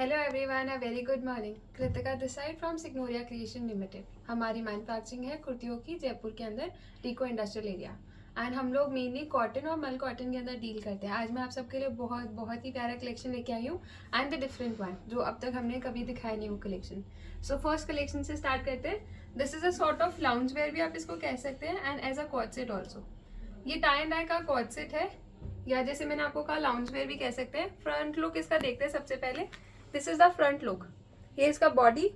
Hello everyone, a very good morning. Kritika this side from सिग्नोरिया creation limited. हमारी manufacturing है कुर्तियों की जयपुर के अंदर रीको इंडस्ट्रियल एरिया। एंड हम लोग मेनली कॉटन और मल कॉटन के अंदर डील करते हैं। आज मैं आप सबके लिए बहुत ही प्यारा कलेक्शन लेके आई हूँ एंड द डिफरेंट वन जो अब तक हमने कभी दिखाया नहीं वो कलेक्शन। सो फर्स्ट कलेक्शन से स्टार्ट करते हैं। This is a sort of lounge wear भी आप इसको कह सकते हैं and as a co-ord set also. ये टाई एंड डाई का कॉट सेट है, या जैसे मैंने आपको कहा लाउंज वेयर भी कह सकते हैं। फ्रंट लुक इसका देखते हैं सबसे पहले। This is the front look. ये इसका बॉडी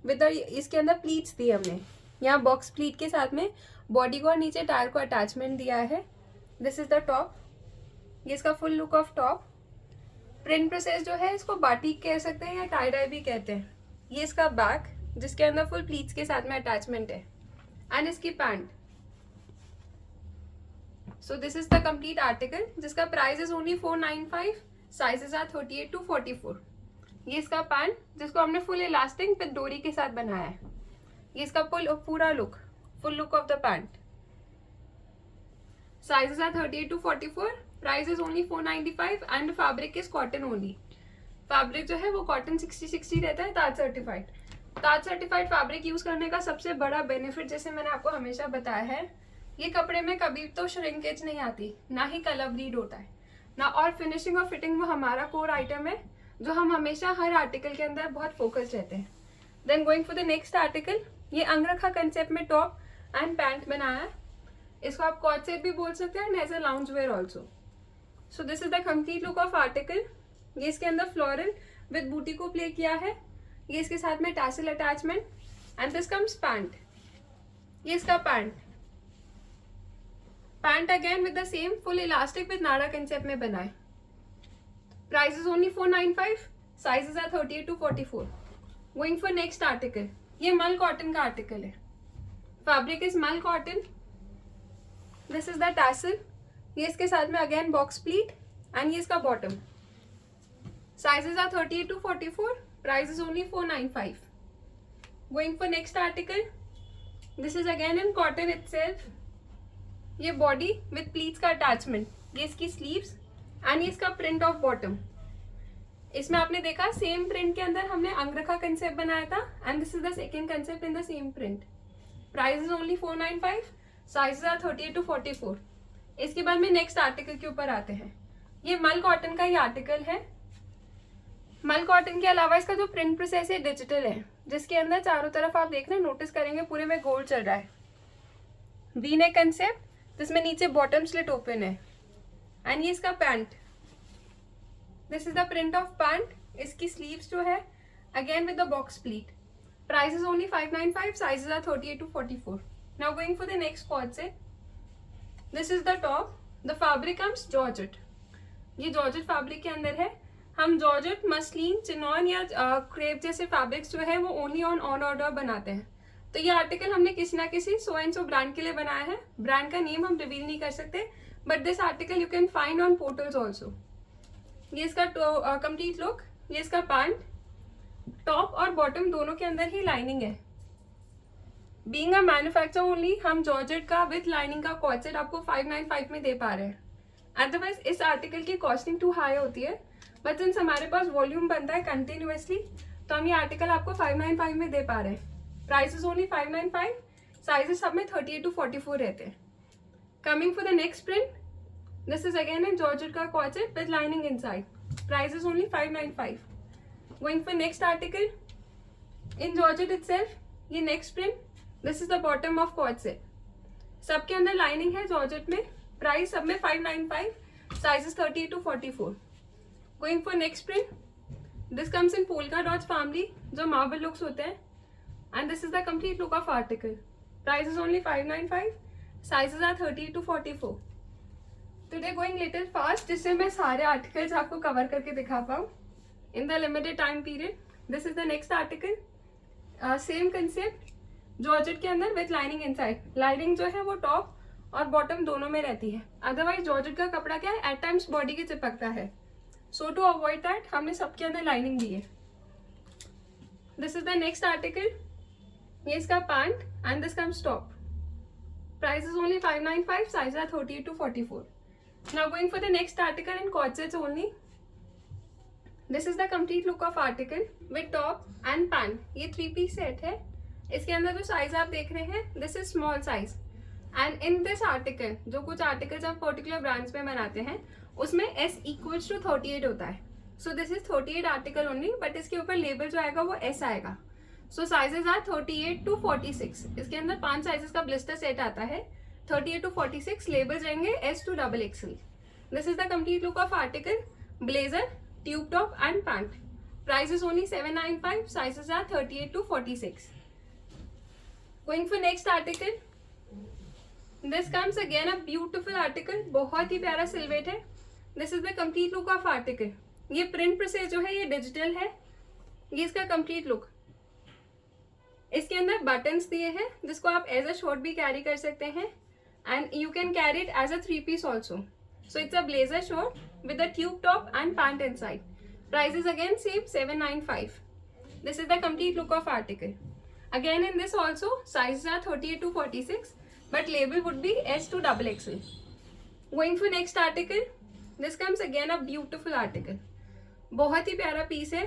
विद इसके अंदर प्लीट्स दिए हमने, यहाँ बॉक्स प्लीट के साथ में बॉडी को और नीचे टायर को अटैचमेंट दिया है। This is the top. ये इसका full look of top. Print process जो है इसको बाटिक कह सकते हैं या टाई डाई भी कहते हैं। ये इसका बैक जिसके अंदर फुल प्लीट्स के साथ में अटैचमेंट है एंड इसकी pant. So this is the complete article जिसका price is only 495। Sizes are 38 to 44। ये इसका पैंट जिसको हमने फुल इलास्टिक विद डोरी के साथ बनाया है। ये इसका पूरा look, full look of the pant. Sizes are 38 to 44। Price is only 495 and fabric is cotton only. Fabric जो है वो कॉटन 60-60 रहता है, Taj certified. Taj certified fabric use करने का सबसे बड़ा बेनिफिट, जैसे मैंने आपको हमेशा बताया है, ये कपड़े में कभी तो श्रिंकेज नहीं आती, ना ही कलर ब्लीड होता है ना, और फिनिशिंग और फिटिंग वो हमारा कोर आइटम है जो हम हमेशा हर आर्टिकल के अंदर बहुत फोकस रहते हैं। Then going for the next article. ये अंगरखा कंसेप्ट में टॉप एंड पैंट बनाया है। इसको आप कॉट सेट भी बोल सकते हैं and as a lounge wear also. So this is the complete look of article. ये इसके अंदर फ्लोरल विद बूटी को प्ले किया है। ये इसके साथ में tassel attachment and this comes pant. ये इसका pant again with the same full elastic with नाड़ा कंसेप्ट में बना है। Price is only 495। Sizes are 38 to 44। Going for next article. ये मल कॉटन का आर्टिकल है। Fabric is mul cotton. This is the tassel. ये इसके साथ में अगेन बॉक्स प्लीट एंड ये इसका bottom. Sizes are 38 to 44। Price is only 495। Going for next article. This is again in cotton itself. ये बॉडी विथ प्लीट्स का attachment, ये इसकी स्लीव्स एंड ये इसका प्रिंट ऑफ बॉटम। इसमें आपने देखा सेम प्रिंट के अंदर हमने अंगरखा कंसेप्ट बनाया था and this is the second concept in the same print. Price is only 495। Sizes are 38 to 44। इसके बाद में नेक्स्ट आर्टिकल के ऊपर आते हैं। ये मल कॉटन का ये आर्टिकल है। मल कॉटन के अलावा इसका जो प्रिंट प्रोसेस है डिजिटल है, जिसके अंदर चारों तरफ आप देख रहे हैं, नोटिस करेंगे पूरे में गोल्ड चल रहा है। वी नेक कंसेप्ट जिसमें नीचे बॉटम स्लिट ओपन है एंड ये इसका pant. This is the print of pant. इसकी स्लीव्स जो है again with the box pleat. Price is only 595। Sizes are 38 to 44। Now going for the next co-ord set. This is the top. The fabric comes georgette. ये georgette fabric के अंदर है। हम georgette, muslin, chiffon या crepe जैसे fabrics जो है वो ओनली ऑन ऑर्डर बनाते हैं। तो ये आर्टिकल हमने किसी ना किसी सो एंड सो ब्रांड के लिए बनाया है। ब्रांड का नेम हम रिवील नहीं कर सकते, but this article you can find on portals also. ये इसका कंप्लीट लुक। ये इसका पैंट, टॉप और बॉटम दोनों के अंदर ही लाइनिंग है। बीइंग अ मैन्युफैक्चर ओनली हम जॉर्जेट का विथ लाइनिंग का कॉट सेट आपको 595 में दे पा रहे हैं। अदरवाइज इस आर्टिकल की कॉस्टिंग टू हाई होती है, बट सिंस हमारे पास वॉल्यूम बनता है कंटिन्यूसली तो हम ये आर्टिकल आपको 595 में दे पा रहे हैं। Price is only 595। साइजेस सब में 38 to 44 रहते हैं। Coming for the next print. This is again in georgette का co-ord set with lining inside. Price is only 595। Going for next article in georgette itself. ये next print. This is the bottom of co-ord set. सबके अंदर lining है georgette में। Price सब में 595। Sizes 38 to 44। Going for next print. This comes in polka dots family, जो marble looks होते हैं, and this is the complete look of article. Price is only 595. Sizes are 38 to 44. Today going little fast जिससे मैं सारे articles आपको cover करके दिखा पाऊँ in the limited time period. This is the next article. Same concept, georgette के अंदर with lining inside. Lining जो है वो टॉप और बॉटम दोनों में रहती है। अदरवाइज जॉर्जेट का कपड़ा क्या है, एट टाइम्स बॉडी के चिपकता है। सो टू अवॉइड दैट हमने सबके अंदर लाइनिंग दी है। This is the next article. ये इसका pant and this comes top. Price is only 595। Size are 38 to 44। Now going for the next article in co-ord sets only. This is the complete look of article with top and pant. ये 3 piece set है। इसके अंदर जो size आप देख रहे हैं this is small size and in this article, जो कुछ आर्टिकल्स हम पर्टिकुलर ब्रांड्स में बनाते हैं उसमें S इक्वल्स टू 38 होता है। सो this is 38 article only, but इसके ऊपर लेबल जो आएगा वो S आएगा। सो साइजेस आर 38 to 46। इसके अंदर 5 साइजेस का ब्लिस्टर सेट आता है। 38 to 46 लेबल्स रहेंगे S to XXL। This is the complete look of article blazer, tube top and pant. Price is only 795। Sizes are 38 to 46। Going for next article, this comes again a beautiful article. बहुत ही प्यारा silhouette है। This is the complete look of article. ये print process जो है ये digital है। ये इसका कंप्लीट लुक। इसके अंदर बटन्स दिए हैं जिसको आप एज अ शॉर्ट भी कैरी कर सकते हैं and you can carry it as a 3 piece also. So it's a blazer short with a tube top and pant inside. Price is again same 795। This is the complete look of article. Again in this also sizes are 38 to 46, but label would be S to XXL. Going for next article, this comes again a beautiful article. बहुत ही प्यारा piece है।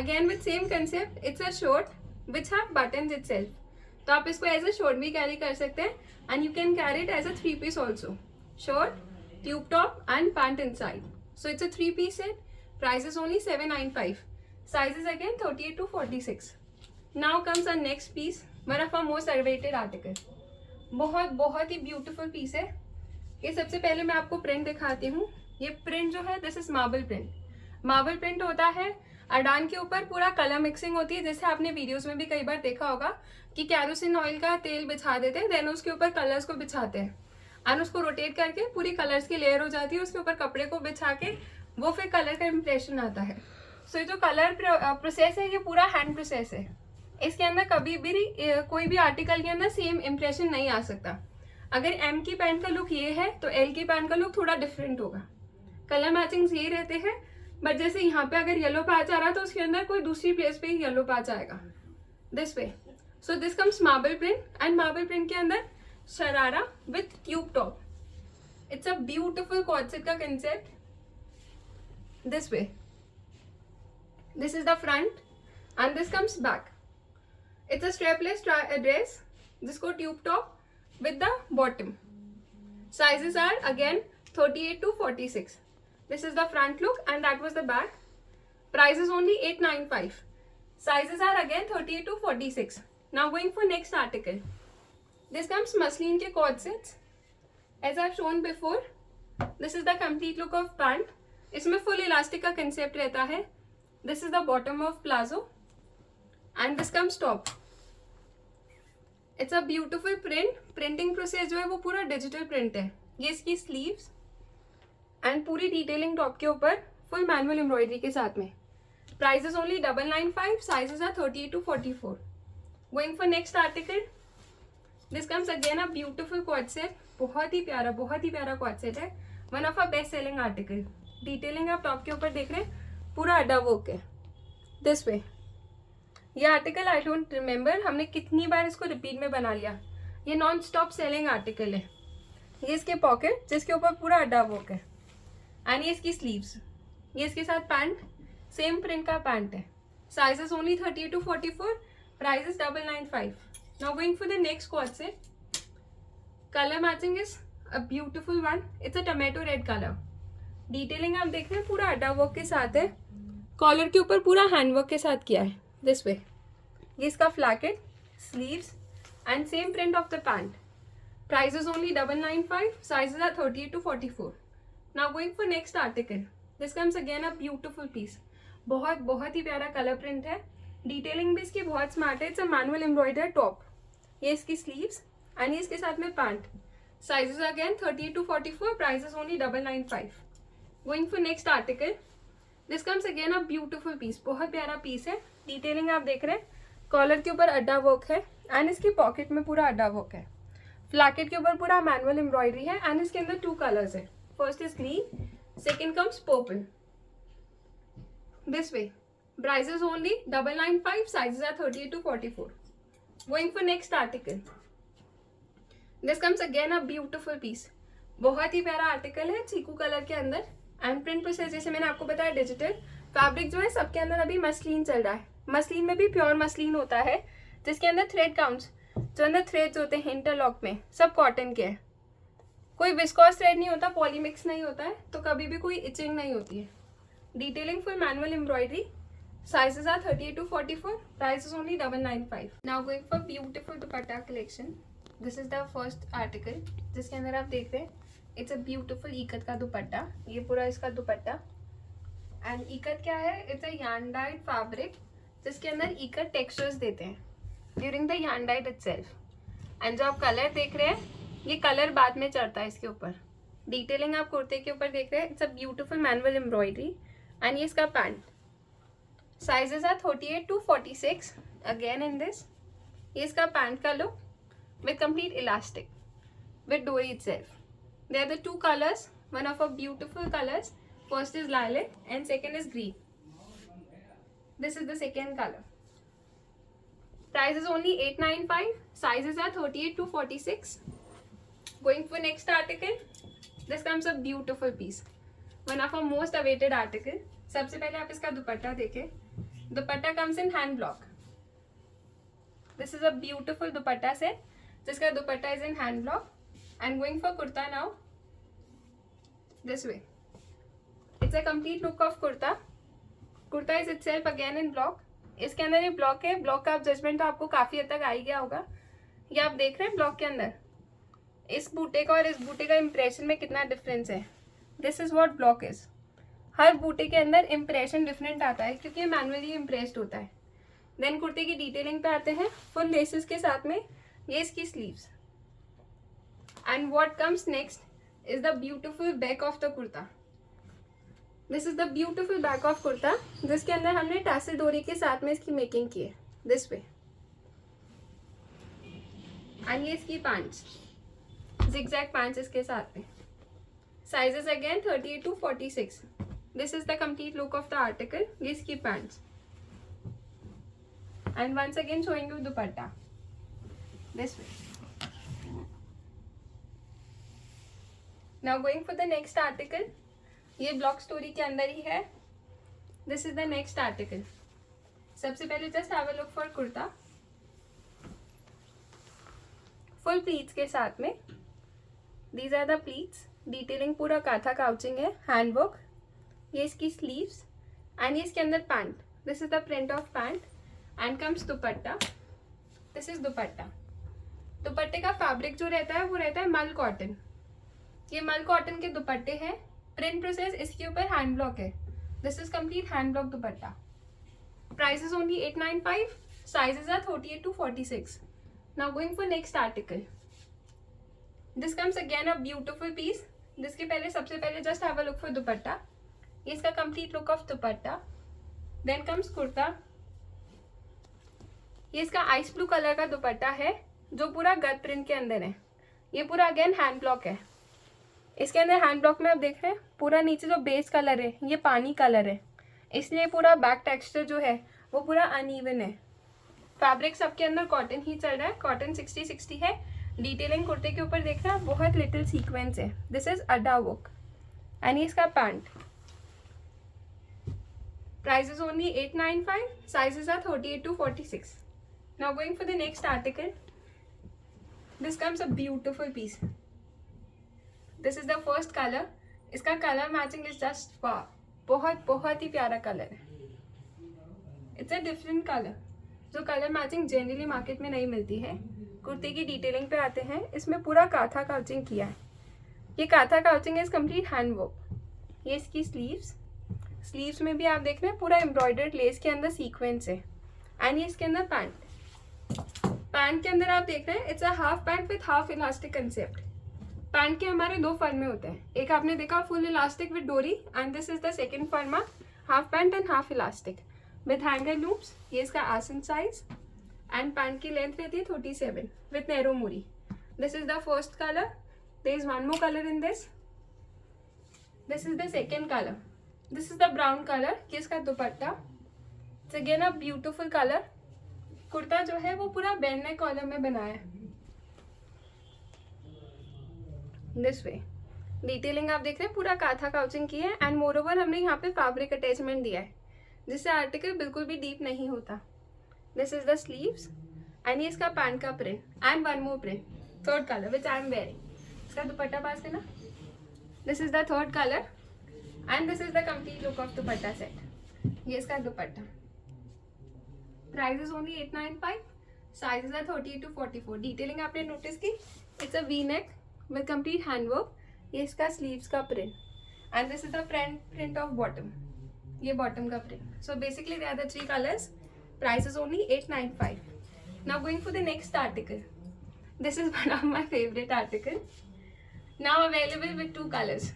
Again with same concept, it's a short which have buttons itself. तो आप इसको as a short भी carry कर सकते हैं and you can carry it as a 3 piece also. Short, tube top and pant inside. So it's a 3 piece set. Price is only 795. Size is again 38 to 46. Now comes our next piece, one of our most awaited article. बहुत ही beautiful piece है। ये सबसे पहले मैं आपको print दिखाती हूँ। ये प्रिंट जो है this is marble print. Marble print होता है अडान के ऊपर पूरा कलर मिक्सिंग होती है, जैसे आपने वीडियोस में भी कई बार देखा होगा कि कैरोसिन ऑयल का तेल बिछा देते हैं, देन उसके ऊपर कलर्स को बिछाते हैं एंड उसको रोटेट करके पूरी कलर्स की लेयर हो जाती है। उसके ऊपर कपड़े को बिछा के वो फिर कलर का इम्प्रेशन आता है। सो ये जो कलर प्रोसेस है ये पूरा हैंड प्रोसेस है। इसके अंदर कभी भी कोई भी आर्टिकल के अंदर सेम इम्प्रेशन नहीं आ सकता। अगर M की पैंट का लुक ये है तो L की पैंट का लुक थोड़ा डिफरेंट होगा। कलर मैचिंग्स यही रहते हैं, बट जैसे यहाँ पे अगर येलो पैच आ रहा है तो उसके अंदर कोई दूसरी प्लेस पे ही येलो पैच आएगा this way. So this comes marble print and marble print के अंदर sharara with tube top. It's a beautiful co-ord set का concept this way. This is the front and this comes back. It's a strapless dress जिसको tube top with the bottom. Sizes are again 38 to 46. This is the front look and that was the back. Price is only 895. Sizes are again 38 to 46. Now going for next article. This comes muslin के cord sets. As I've shown before, this is the complete look of pant. इसमें full elastic का concept रहता है. This is the bottom of palazzo. And this comes top. It's a beautiful print. Printing process जो है वो पूरा digital print है। ये इसकी स्लीव्स एंड पूरी डिटेलिंग टॉप के ऊपर फुल मैनुअल एम्ब्रॉयडरी के साथ में। Price is only 995। Sizes are 38 to 44। Going for next article, this comes again a beautiful quad set. बहुत ही प्यारा क्वाड सेट है। One of a best selling article. Detailing आप टॉप के ऊपर देख रहे हैं, पूरा अड्डा वर्क है दिस वे। ये आर्टिकल आई डोंट रिमेम्बर हमने कितनी बार इसको रिपीट में बना लिया। ये नॉन स्टॉप सेलिंग आर्टिकल है। ये इसके पॉकेट जिसके ऊपर पूरा अड्डा वर्क है एंड ये इसकी स्लीव्स। ये इसके साथ पैंट, सेम प्रिंट का पैंट है। Sizes only 38 to 44। Price is 995। Now going for the next quad set. Colour matching is a beautiful one. It's a tomato red colour. Detailing आप देख रहे हैं पूरा अड्डा वर्क के साथ है। कॉलर के ऊपर पूरा हैंडवर्क के साथ किया है दिस वे। ये इसका placket, sleeves and same print of the pant. Price is only 995। Sizes are 38 to 44। Now going for next article. This comes again a beautiful piece. बहुत ही प्यारा कलर प्रिंट है। डिटेलिंग भी इसकी बहुत स्मार्ट है। It's a manual embroider top. ये इसकी स्लीव्स एंड ये इसके साथ में pant. Sizes again 38 to 44। Price is only 995। Going for next article, this comes again a beautiful piece. बहुत प्यारा पीस है। डिटेलिंग आप देख रहे हैं, कॉलर के ऊपर अड्डा वर्क है एंड इसकी पॉकेट में पूरा अड्डा वर्क है। फ्लैकेट के ऊपर पूरा मैनुअल एम्ब्रॉयडरी है एंड इसके अंदर 2 कलर्स है। First is green, second comes purple this way. Price is only 995। Sizes are 38 to 44। Going for next article, this comes again a beautiful piece. बहुत ही प्यारा आर्टिकल है चीकू कलर के अंदर एंड प्रिंट प्रोसेस जैसे मैंने आपको बताया डिजिटल। फैब्रिक जो है सबके अंदर अभी मसलिन चल रहा है। मसलिन में भी प्योर मसलिन होता है जिसके अंदर थ्रेड काउंट्स, जो अंदर थ्रेड्स होते हैं इंटरलॉक में, सब कॉटन के हैं। कोई विस्कोस थ्रेड नहीं होता, पॉलीमिक्स नहीं होता है, तो कभी भी कोई इचिंग नहीं होती है। Detailing full manual embroidery. Sizes are 38 to 44. Price is only 995. Now going for beautiful dupatta collection. This is the first article जिसके अंदर आप देख रहे हैं इट्स अ ब्यूटीफुल इकत का दुपट्टा। ये पूरा इसका दुपट्टा। एंड इकत क्या है? It's a yarn dyed fabric जिसके अंदर इकत टेक्सचर्स देते हैं during the yarn dyed itself। And जो आप कलर देख रहे हैं ये कलर बाद में चढ़ता है इसके ऊपर। डिटेलिंग आप कुर्ते के ऊपर देख रहे हैं। It's a beautiful manual embroidery. And ये इसका pant. Sizes are 38 to 46 again in this. ये इसका पैंट का look with complete elastic with डोरी itself. They are the two colors, one of our beautiful colors. First is lilac and second is green. This is the second color. Price is only 895. Sizes are 38 to 46. Going for next article. This comes a beautiful piece. One of our most awaited article. सबसे पहले आप इसका दुपट्टा देखें। Dupatta comes in hand block. This is a beautiful dupatta set जिसका dupatta is in hand block. And going for kurta now this way. It's a complete look of kurta. Kurta is itself again in block. इसके अंदर ये block है। ब्लॉक का आप judgement तो आपको काफी हद तक आ ही गया होगा। ये आप देख रहे हैं ब्लॉक के अंदर इस बूटे का और इस बूटे का इंप्रेशन में कितना डिफरेंस है। This is what block is. हर बूटे के अंदर इम्प्रेशन डिफरेंट आता है क्योंकि ये मैनुअली इम्प्रेस्ड होता है। देन कुर्ते की डिटेलिंग पे आते हैं फुल लेसेस के साथ में। ये इसकी sleeves. And what comes next is the beautiful back of the kurta. This is the beautiful back of kurta जिसके अंदर हमने टैसल डोरी के साथ में इसकी मेकिंग की है दिस वे। एंड ये इसकी पैंट्स, जिगजैग पैंट्स इसके साथ में। Sizes again 38 to 46. This is the complete look of the article. ये इसकी pants. And once again showing you dupatta. This way. Now going for the next article. ये block story के अंदर ही है। This is the next article. सबसे पहले just have a look for kurta. Full pleats के साथ में। These are the pleats. Detailing पूरा काथा काउचिंग है। हैंडवर्क। ये इसकी स्लीव्स एंड ये इसके अंदर pant. This is the print of pant and comes dupatta. This is दुपट्टा। दुपट्टे का फैब्रिक जो रहता है वो रहता है मल कॉटन। ये मल कॉटन के दुपट्टे हैं। प्रिंट प्रोसेस इसके ऊपर हैंड ब्लॉक है। This is complete hand block dupatta. Price is only 895. Sizes are 38 to 46. Now going for next article. This comes again a beautiful piece जिसके पहले सबसे पहले just have a look for dupatta. ये इसका complete look of dupatta. Then comes kurta. ये इसका ice blue colour का दुपट्टा है जो पूरा गत प्रिंट के अंदर है। ये पूरा अगेन हैंड ब्लॉक है। इसके अंदर हैंड ब्लॉक में आप देख रहे हैं पूरा नीचे जो बेस कलर है ये पानी कलर है, इसलिए पूरा बैक टेक्सचर जो है वो पूरा अनइवन है। फैब्रिक सबके अंदर कॉटन ही चल रहा है। कॉटन 60-60 है। डिटेलिंग कुर्ते के ऊपर देख रहे हैं बहुत लिटिल सीक्वेंस है। दिस इज अड्डा वर्क एंड ये इसका pant. Price is only 895. Sizes are 38 to 46. Now going for the next article. This comes a beautiful piece. This is the first color. इसका कलर मैचिंग इज जस्ट वाह। बहुत बहुत ही प्यारा colour है। इट्स अ डिफरेंट कलर जो colour matching generally market में नहीं मिलती है। कुर्ते की डिटेलिंग पे आते हैं। इसमें पूरा काथा काउचिंग किया है। ये काथा काउचिंग इज कंप्लीट हैंड वर्क। ये इसकी स्लीव्स। स्लीव्स में भी आप देख रहे हैं पूरा एम्ब्रॉयडर्ड लेस के अंदर सीक्वेंस है। एंड ये इसके अंदर पैंट। पैंट के अंदर आप देख रहे हैं it's a half pant with half elastic concept. Pant के हमारे दो फर्मे होते हैं। एक आपने देखा फुल इलास्टिक विद डोरी and this is the second फर्मा half pant and half elastic with hanger loops. ये इसका आसन साइज एंड पैंट की लेंथ रहती है 37 विथ नैरो मोरी। This is the first colour. There is one more colour in this. This is the second colour. This is the brown colour. ये इसका दुपट्टा। It's again a beautiful colour. Kurta जो है वो पूरा बैंड नेक collar में बनाया है दिस वे। डिटेलिंग आप देख रहे हैं पूरा काथा काउचिंग की है एंड मोर ओवर हमने यहाँ पे फैब्रिक अटैचमेंट दिया है। जिससे आर्टिकल बिल्कुल भी डीप नहीं होता। This is the sleeves and ये इसका पैंट का print and one more print, third colour which I am wearing. इसका दुपट्टा पास करना। This is the third colour and this is the complete look of dupatta set. ये इसका dupatta. Price is only 895। Sizes are 38 to 44। Detailing आपने notice की, it's a V neck with complete handwork. ये इसका sleeves का print and this is the front print of bottom, ये bottom का print. So basically they are the 3 colours. Price is only 895। Now going for the next article. This is one of my favourite article, now available with 2 colours.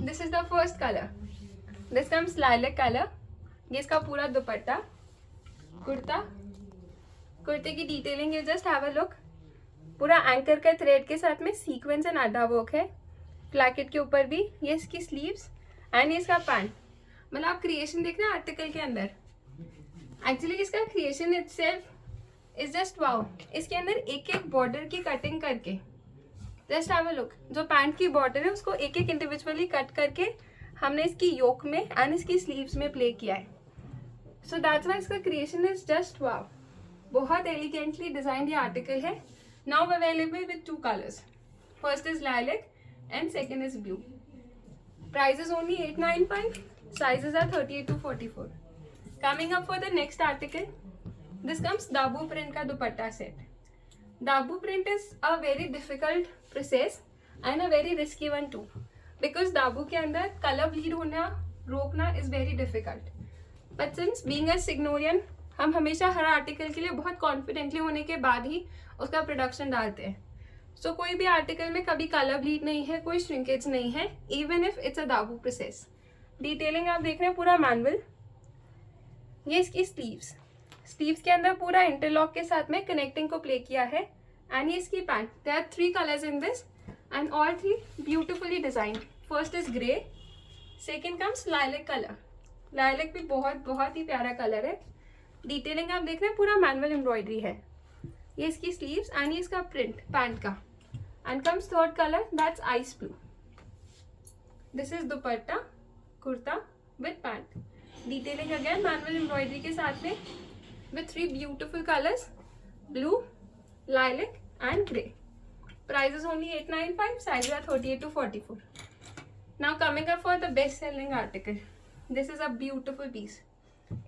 This is the first colour, this comes lilac colour. ये इसका पूरा दुपट्टा, कुर्ता, कुर्ते की detailing you just have a look. पूरा anchor का thread के साथ में सीक्वेंस एंड आधा वर्क है। प्लैकेट के ऊपर भी। ये इसकी स्लीव्स एंड ये इसका पैंट। मतलब आप क्रिएशन देख रहे हैं आर्टिकल के अंदर। एक्चुअली इसका creation itself is just wow. इसके अंदर एक एक बॉर्डर की कटिंग करके, जस्ट हैव अ लुक, जो पैंट की बॉर्डर है उसको एक एक इंडिविजुअली कट करके हमने इसकी योक में एंड इसकी स्लीव्स में प्ले किया है। सो दैट्स व्हाई इसका क्रिएशन इज जस्ट वाओ। बहुत एलिगेंटली डिजाइन ये आर्टिकल है। Now available with 2 colours, first is lilac and second is blue. Price is only 895. Sizes are 38 to 44. Coming up for the next article, this comes दाबू print का दुपट्टा set. दाबू print is a very difficult process and a very risky one too, because दाबू के अंदर color bleed होना रोकना is very difficult. But since being a Signorian, हम हमेशा हर आर्टिकल के लिए बहुत कॉन्फिडेंटली होने के बाद ही उसका प्रोडक्शन डालते हैं। सो कोई भी आर्टिकल में कभी कलर ब्लीड नहीं है, कोई श्रिंकेज नहीं है, इवन इफ इट्स अ दाबू प्रोसेस। डिटेलिंग आप देख रहे हैं पूरा मैनुअल। ये इसकी स्लीव्स, स्लीव्स के अंदर पूरा इंटरलॉक के साथ में कनेक्टिंग को प्ले किया है एंड ये इसकी pant. There are 3 colours in this and all 3 beautifully design. First is grey, second comes lilac colour. Lilac भी बहुत ही प्यारा कलर है। डिटेलिंग आप देख रहे हैं पूरा मैनुअल एम्ब्रॉयडरी है। ये इसकी स्लीव्स एंड ये इसका प्रिंट पैंट का and comes third colour that's ice blue. This is dupatta, kurta with pant. Detailing again manual embroidery के साथ में with 3 beautiful colours, blue, lilac and grey. Price is only 895। Size are 38 to 44। Now coming up for the best selling article, this is a beautiful piece.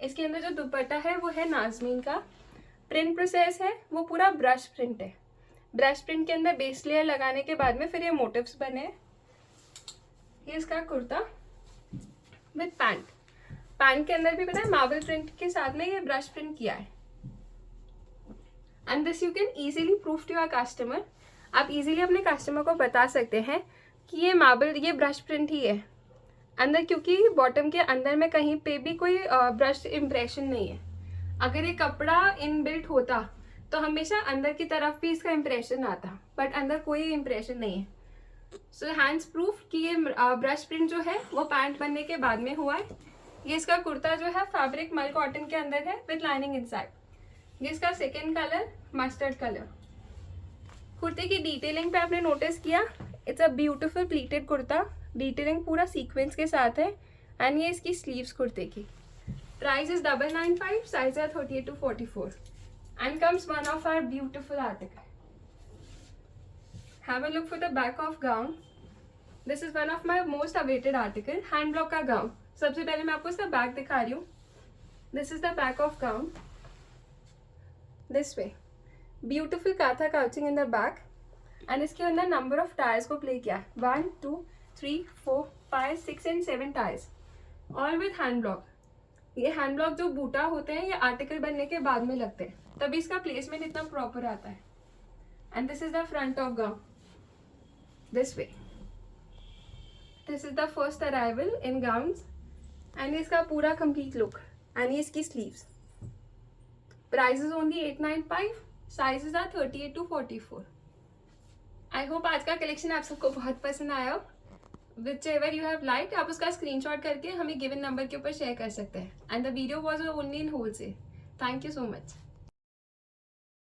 इसके अंदर जो दुपट्टा है वो है नाजमीन का। प्रिंट प्रोसेस है वो पूरा ब्रश प्रिंट है। ब्रश प्रिंट के अंदर बेस लेयर लगाने के बाद में फिर ये मोटिव्स बने हैं। ये इसका कुर्ता विद पैंट। पैंट के अंदर भी पता है मार्बल प्रिंट के साथ में ये ब्रश प्रिंट किया है। And this you can easily prove to your customer. आप इजीली अपने कस्टमर को बता सकते हैं कि ये मार्बल, ये ब्रश प्रिंट ही है अंदर, क्योंकि बॉटम के अंदर में कहीं पे भी कोई ब्रश इम्प्रेशन नहीं है। अगर ये कपड़ा इनबिल्ट होता तो हमेशा अंदर की तरफ भी इसका इम्प्रेशन आता, बट अंदर कोई इम्प्रेशन नहीं है। सो हैंड्स प्रूफ कि ये ब्रश प्रिंट जो है वो पैंट बनने के बाद में हुआ है। ये इसका कुर्ता जो है फैब्रिक मल कॉटन के अंदर है विद लाइनिंग इनसाइड। ये इसका सेकेंड कलर मस्टर्ड कलर। कुर्ते की डिटेलिंग पे आपने नोटिस किया, it's a beautiful pleated kurta. Detailing पूरा सीक्वेंस के साथ है एंड ये इसकी स्लीव्स कुर्ते की। Price is 995. Size are 38 to 44. And comes one of our beautiful article. Have a look for the back of gown. This is one of my most awaited article. Hand block का gown. सबसे पहले मैं आपको इसका back दिखा रही हूँ। This is the back of gown. This way. Beautiful काथा couching in the back. And इसके अंदर number of ties को play किया है। 1, 2, 3, 4, 5, 6 and 7 ties. All with hand block. ये हैंड ब्लॉक जो बूटा होते हैं ये आर्टिकल बनने के बाद में लगते हैं, तभी इसका प्लेसमेंट इतना प्रॉपर आता है। And this is the front of gown, this way. This is the first arrival in gowns and इसका पूरा कंप्लीट लुक एंड ये इसकी sleeves. Price is only 895। Sizes are 38 to 44। I hope आज का collection आप सबको बहुत पसंद आया हो। whichever you have liked, आप उसका स्क्रीनशॉट करके हमें गिवन नंबर के ऊपर शेयर कर सकते हैं। And the video was only in wholesale. Thank you so much.